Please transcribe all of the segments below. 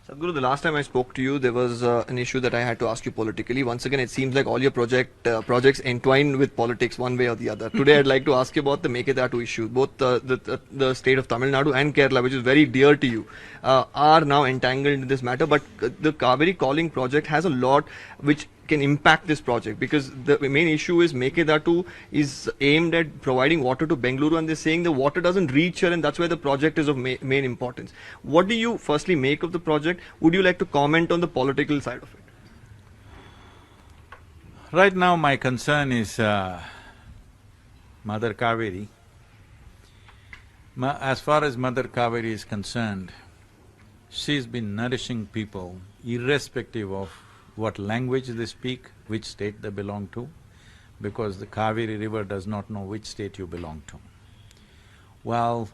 Sadhguru, the last time I spoke to you, there was an issue that I had to ask you politically. Once again, it seems like all your projects entwine with politics one way or the other. Today, I'd like to ask you about the Megathathu issue. Both the state of Tamil Nadu and Kerala, which is very dear to you, are now entangled in this matter. But the Kaveri Calling project has a lot which can impact this project, because the main issue is Mekedatu is aimed at providing water to Bengaluru, and they're saying the water doesn't reach here, and that's why the project is of main importance. What do you firstly make of the project? Would you like to comment on the political side of it? Right now my concern is Mother Kaveri. As far as Mother Kaveri is concerned, she's been nourishing people irrespective of what language they speak, which state they belong to, because the Kaveri river does not know which state you belong to. Well,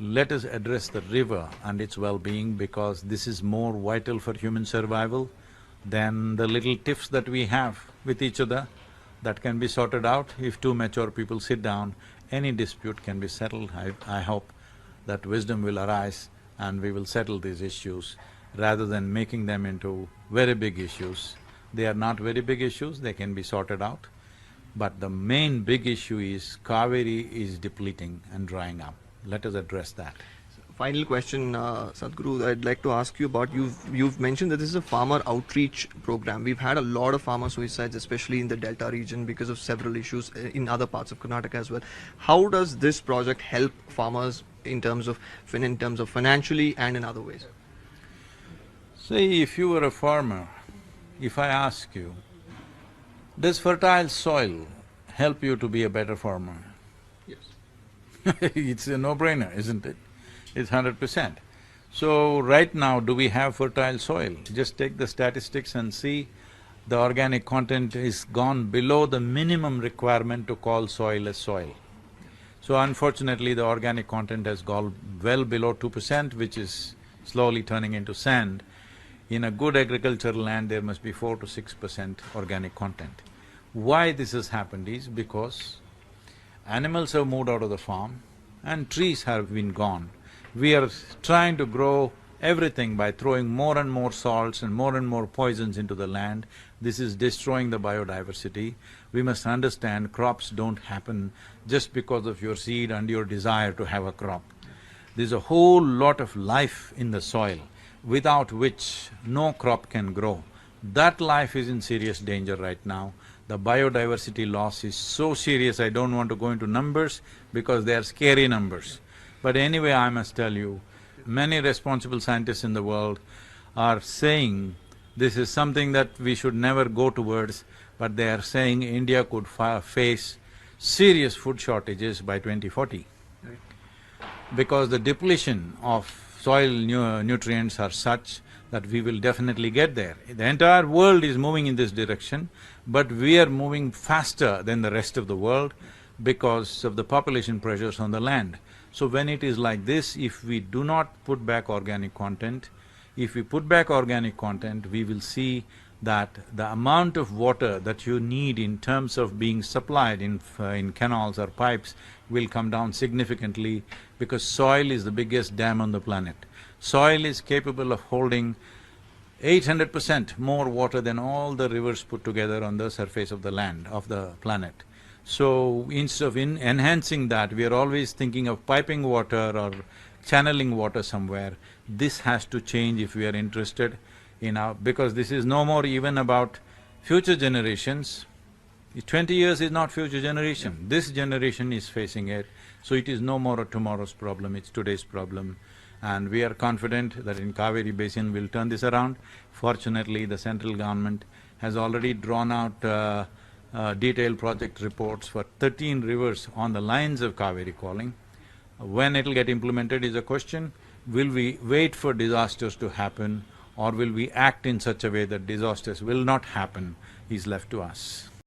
let us address the river and its well-being, because this is more vital for human survival than the little tiffs that we have with each other. That can be sorted out. If two mature people sit down, any dispute can be settled. I hope that wisdom will arise and we will settle these issues rather than making them into very big issues. They are not very big issues, they can be sorted out. But the main big issue is Kaveri is depleting and drying up. Let us address that. Final question, Sadhguru, I'd like to ask you about, you've mentioned that this is a farmer outreach program. We've had a lot of farmer suicides, especially in the Delta region, because of several issues in other parts of Karnataka as well. How does this project help farmers in terms of financially and in other ways? See, if you were a farmer, if I ask you, does fertile soil help you to be a better farmer? Yes. It's a no-brainer, isn't it? It's 100%. So, right now, do we have fertile soil? Just take the statistics and see, the organic content is gone below the minimum requirement to call soil as soil. So, unfortunately, the organic content has gone well below 2%, which is slowly turning into sand. In a good agricultural land, there must be 4 to 6% organic content. Why this has happened is because animals have moved out of the farm and trees have been gone. We are trying to grow everything by throwing more and more salts and more poisons into the land. This is destroying the biodiversity. We must understand crops don't happen just because of your seed and your desire to have a crop. There's a whole lot of life in the soil, without which no crop can grow. That life is in serious danger right now. The biodiversity loss is so serious, I don't want to go into numbers because they are scary numbers. But anyway, I must tell you, many responsible scientists in the world are saying this is something that we should never go towards, but they are saying India could face serious food shortages by 2040. Right. Because the depletion of soil nutrients are such that we will definitely get there. The entire world is moving in this direction, but we are moving faster than the rest of the world because of the population pressures on the land. So when it is like this, if we do not put back organic content, we will see that the amount of water that you need in terms of being supplied in canals or pipes will come down significantly, because soil is the biggest dam on the planet. Soil is capable of holding 800% more water than all the rivers put together on the surface of the land, of the planet. So, instead of enhancing that, we are always thinking of piping water or channeling water somewhere. This has to change if we are interested in our… because this is no more even about future generations. 20 years is not future generation, this generation is facing it. So it is no more a tomorrow's problem, it's today's problem. And we are confident that in Kaveri Basin we'll turn this around. Fortunately, the central government has already drawn out detailed project reports for 13 rivers on the lines of Kaveri Calling. When it'll get implemented is a question. Will we wait for disasters to happen, or will we act in such a way that disasters will not happen, is left to us.